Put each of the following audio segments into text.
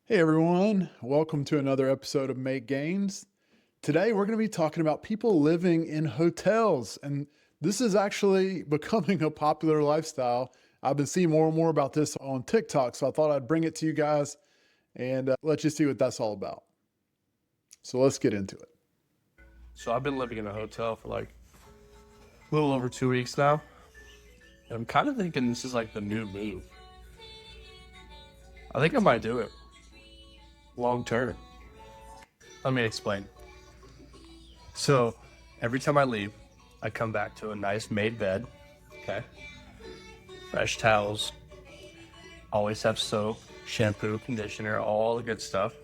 Hey everyone, welcome to another episode of Make Gains. Today we're going to be talking about people living in hotels, and this is actually becoming a popular lifestyle. I've been seeing more and more about this on TikTok, so I thought I'd bring it to you guys and let you see what that's all about. So let's get into it. So I've been living in a hotel for like a little over 2 weeks now. And I'm kind of thinking this is like the new move. I think I might do it long term. Let me explain. So every time I leave, I come back to a nice made bed. Okay. Fresh towels. Always have soap, shampoo, conditioner, all the good stuff.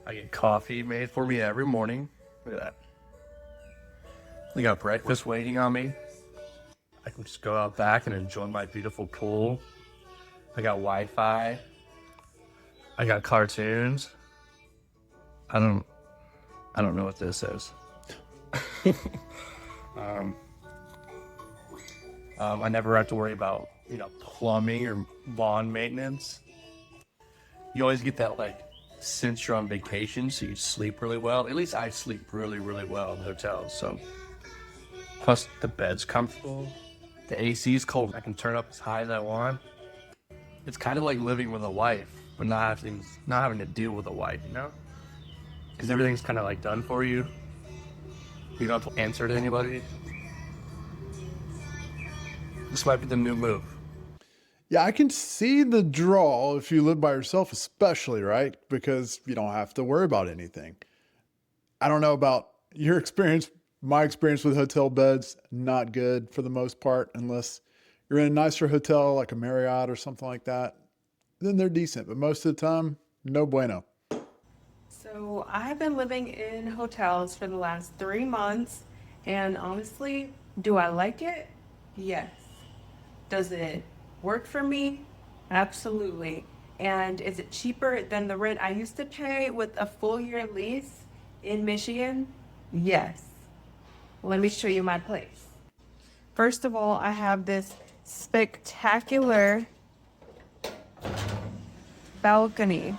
I get coffee made for me every morning. Look at that. We got breakfast waiting on me. I can just go out back and enjoy my beautiful pool. I got Wi-Fi. I got cartoons. I don't I don't know what this is. I never have to worry about, plumbing or lawn maintenance. You always get that like since you're on vacation, so you sleep really well. At least I sleep really, really well in hotels. So plus the bed's comfortable. The AC is cold. I can turn up as high as I want. It's kind of like living with a wife, but not having to deal with a wife, Because everything's kind of like done for you. You don't have to answer to anybody. This might be the new move. Yeah, I can see the draw if you live by yourself, especially, right? Because you don't have to worry about anything. I don't know about your experience. My experience with hotel beds, not good for the most part, unless you're in a nicer hotel like a Marriott or something like that. Then they're decent, but most of the time, no bueno. So I've been living in hotels for the last 3 months, and honestly, do I like it? Yes. Does it work for me? Absolutely. And is it cheaper than the rent I used to pay with a full year lease in Michigan? Yes. Let me show you my place. First of all, I have this spectacular balcony.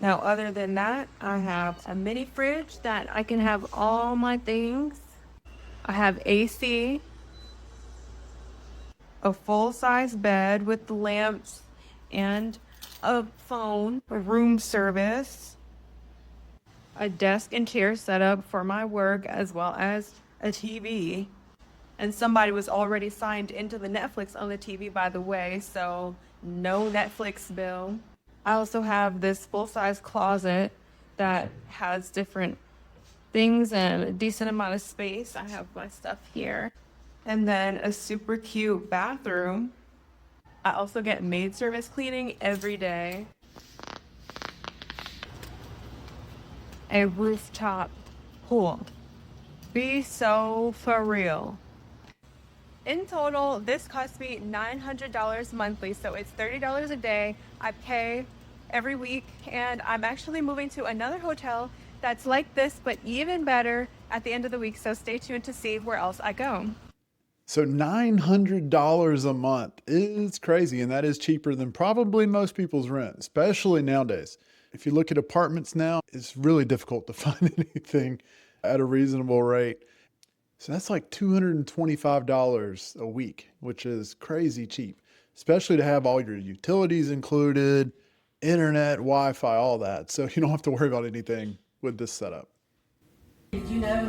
Now, other than that, I have a mini fridge that I can have all my things. I have AC, a full-size bed with lamps and a phone, a room service, a desk and chair setup for my work, as well as a TV. And somebody was already signed into the Netflix on the TV, by the way, so no Netflix bill. I also have this full-size closet that has different things and a decent amount of space. I have my stuff here. And then a super cute bathroom. I also get maid service cleaning every day. A rooftop pool. Be so for real. In total, this cost me $900 monthly, so it's $30 a day. I pay every week, and I'm actually moving to another hotel that's like this, but even better at the end of the week, so stay tuned to see where else I go. So $900 a month is crazy, and that is cheaper than probably most people's rent, especially nowadays. If you look at apartments now, it's really difficult to find anything at a reasonable rate. So that's like $225 a week, which is crazy cheap, especially to have all your utilities included, internet, Wi-Fi, all that. So you don't have to worry about anything with this setup. Did you know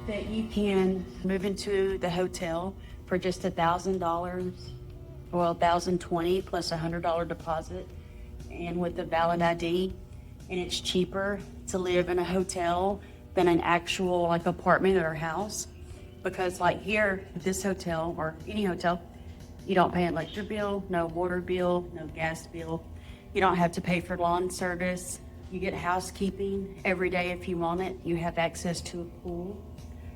that you can move into the hotel for just $1,000? Well, 1,020 plus $100 deposit, and with a valid ID, and it's cheaper to live in a hotel than an actual like apartment or house, because like here, this hotel or any hotel, you don't pay an electric bill, no water bill, no gas bill. You don't have to pay for lawn service. You get housekeeping every day if you want it. You have access to a pool.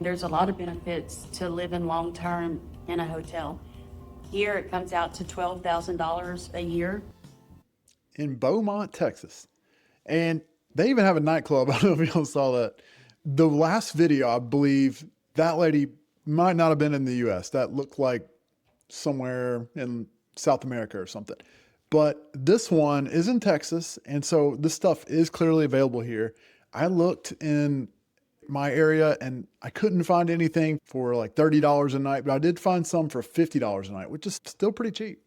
There's a lot of benefits to living long-term in a hotel. Here, it comes out to $12,000 a year. In Beaumont, Texas. And they even have a nightclub. I don't know if y'all saw that. The last video, I believe that lady might not have been in the US. That looked like somewhere in South America or something. But this one is in Texas, and so this stuff is clearly available here. I looked in my area and I couldn't find anything for like $30 a night, but I did find some for $50 a night, which is still pretty cheap.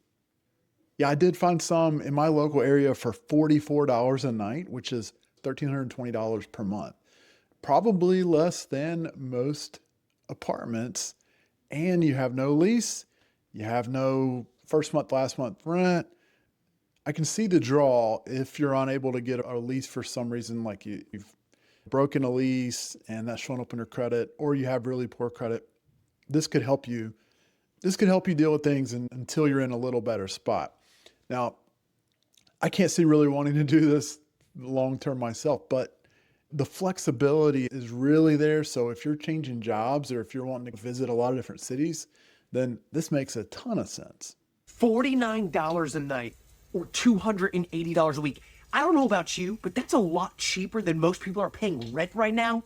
Yeah, I did find some in my local area for $44 a night, which is $1,320 per month. Probably less than most apartments. And you have no lease, you have no first month, last month rent. I can see the draw if you're unable to get a lease for some reason, like you've broken a lease and that's showing up in your credit, or you have really poor credit. This could help you. This could help you deal with things until you're in a little better spot. Now, I can't see really wanting to do this long term myself, but the flexibility is really there. So if you're changing jobs or if you're wanting to visit a lot of different cities, then this makes a ton of sense. $49 a night or $280 a week. I don't know about you, but that's a lot cheaper than most people are paying rent right now.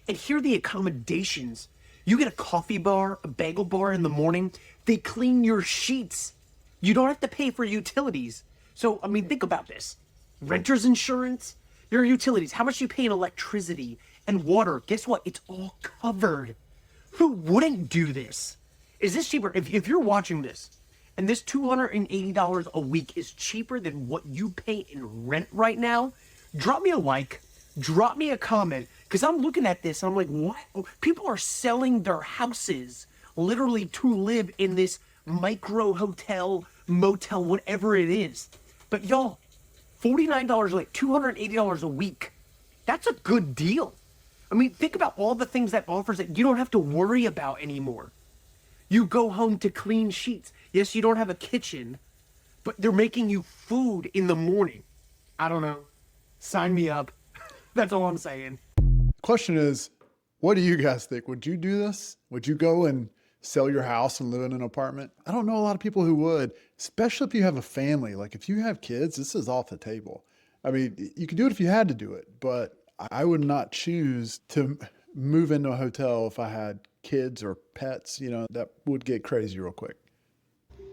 And here are the accommodations. You get a coffee bar, a bagel bar in the morning. They clean your sheets. You don't have to pay for utilities. So, I mean, think about this. Renter's insurance, your utilities, how much you pay in electricity and water. Guess what? It's all covered. Who wouldn't do this? Is this cheaper? If you're watching this and this $280 a week is cheaper than what you pay in rent right now, drop me a like, drop me a comment, because I'm looking at this and I'm like, what? People are selling their houses literally to live in this micro hotel, motel, whatever it is. But y'all, $49 like $280 a week. That's a good deal. I mean, think about all the things that offers that you don't have to worry about anymore. You go home to clean sheets. Yes, you don't have a kitchen, but they're making you food in the morning. I don't know. Sign me up. That's all I'm saying. Question is, what do you guys think? Would you do this? Would you go and sell your house and live in an apartment? I don't know a lot of people who would, especially if you have a family. Like if you have kids, this is off the table. I mean, you could do it if you had to do it, but I would not choose to move into a hotel if I had kids or pets. You know, that would get crazy real quick.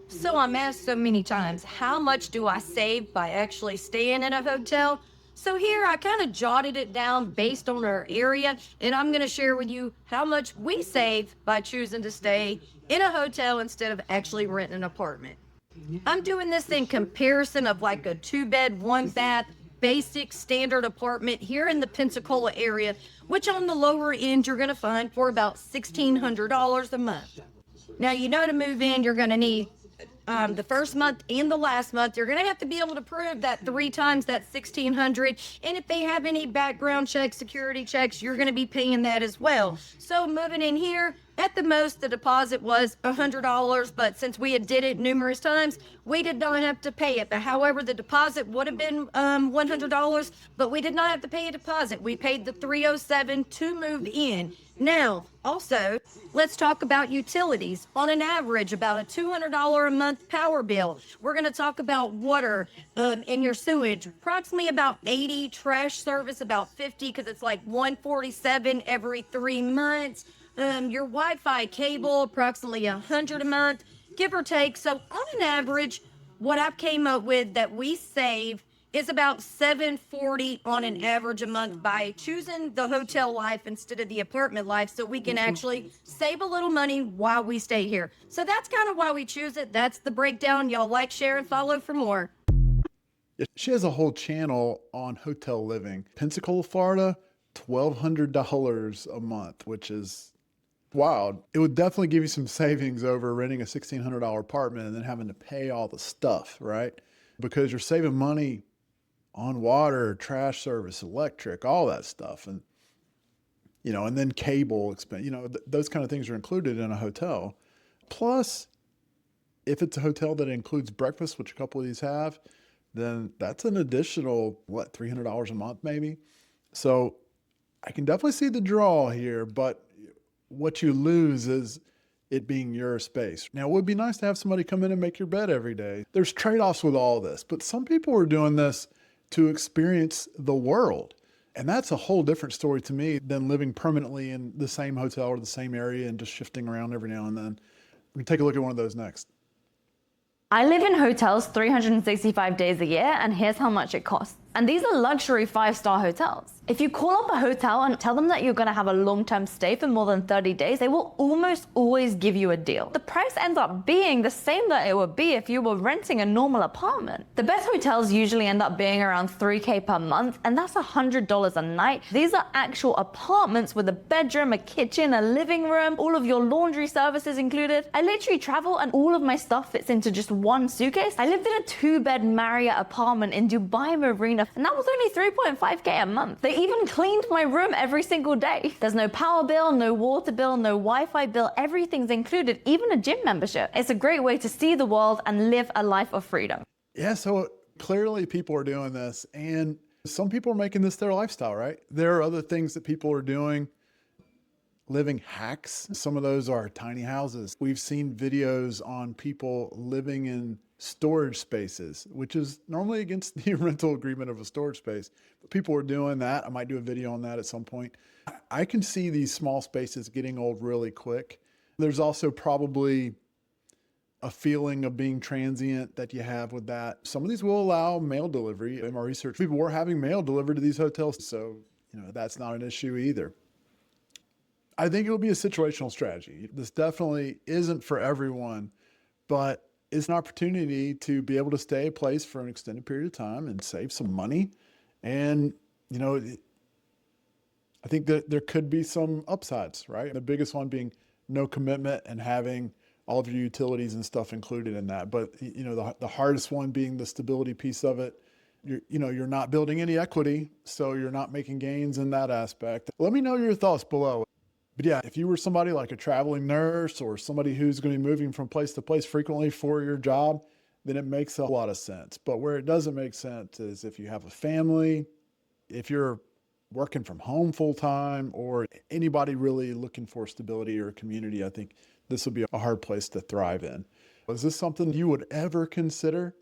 So I'm asked so many times, how much do I save by actually staying in a hotel? So here I kind of jotted it down based on our area, and I'm going to share with you how much we save by choosing to stay in a hotel instead of actually renting an apartment. I'm doing this in comparison of like a 2-bed, 1-bath, basic standard apartment here in the Pensacola area, which on the lower end you're going to find for about $1,600 a month. Now, you know, to move in, you're going to need the first month and the last month. You're going to have to be able to prove that 3 times that $1,600. And if they have any background checks, security checks, you're going to be paying that as well. So moving in here, at the most, the deposit was $100, but since we had did it numerous times, we did not have to pay it. But however, the deposit would have been $100, but we did not have to pay a deposit. We paid the $307 to move in. Now, also, let's talk about utilities. On an average, about a $200 a month power bill. We're going to talk about water and your sewage. Approximately about 80, trash service about 50, because it's like $147 every 3 months. Your Wi-Fi cable, approximately $100 a month, give or take. So on an average, what I came up with that we save is about $740 on an average a month by choosing the hotel life instead of the apartment life, so we can actually save a little money while we stay here. So that's kind of why we choose it. That's the breakdown. Y'all like, share, and follow for more. She has a whole channel on hotel living. Pensacola, Florida, $1,200 a month, which is wild. It would definitely give you some savings over renting a $1,600 apartment and then having to pay all the stuff, right? Because you're saving money on water, trash service, electric, all that stuff. And, you know, and then cable expense, you know, those kind of things are included in a hotel. Plus, if it's a hotel that includes breakfast, which a couple of these have, then that's an additional, $300 a month maybe? So I can definitely see the draw here, but what you lose is it being your space. Now, it would be nice to have somebody come in and make your bed every day. There's trade-offs with all this, but some people are doing this to experience the world. And that's a whole different story to me than living permanently in the same hotel or the same area and just shifting around every now and then. We can take a look at one of those next. I live in hotels 365 days a year, and here's how much it costs. And these are luxury 5-star hotels. If you call up a hotel and tell them that you're gonna have a long-term stay for more than 30 days, they will almost always give you a deal. The price ends up being the same that it would be if you were renting a normal apartment. The best hotels usually end up being around $3K per month, and that's $100 a night. These are actual apartments with a bedroom, a kitchen, a living room, all of your laundry services included. I literally travel and all of my stuff fits into just one suitcase. I lived in a 2-bed Marriott apartment in Dubai Marina, and that was only 3.5K a month. They even cleaned my room every single day. There's no power bill, no water bill, no Wi-Fi bill, everything's included, even a gym membership. It's a great way to see the world and live a life of freedom. Yeah, so clearly people are doing this, and some people are making this their lifestyle, right? There are other things that people are doing. Living hacks. Some of those are tiny houses. We've seen videos on people living in storage spaces, which is normally against the rental agreement of a storage space. But people are doing that. I might do a video on that at some point. I can see these small spaces getting old really quick. There's also probably a feeling of being transient that you have with that. Some of these will allow mail delivery. In my research, people were having mail delivered to these hotels, so that's not an issue either. I think it will be a situational strategy. This definitely isn't for everyone, but it's an opportunity to be able to stay a place for an extended period of time and save some money. And, I think that there could be some upsides, right? The biggest one being no commitment and having all of your utilities and stuff included in that. But, the hardest one being the stability piece of it. You're not building any equity, so you're not making gains in that aspect. Let me know your thoughts below. But yeah, if you were somebody like a traveling nurse or somebody who's going to be moving from place to place frequently for your job, then it makes a lot of sense. But where it doesn't make sense is if you have a family, if you're working from home full time, or anybody really looking for stability or community. I think this would be a hard place to thrive in. Is this something you would ever consider?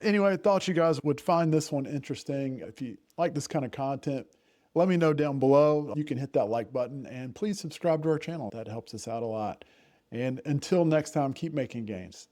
Anyway, I thought you guys would find this one interesting. If you like this kind of content, let me know down below. You can hit that like button and please subscribe to our channel. That helps us out a lot. And until next time, keep making gains.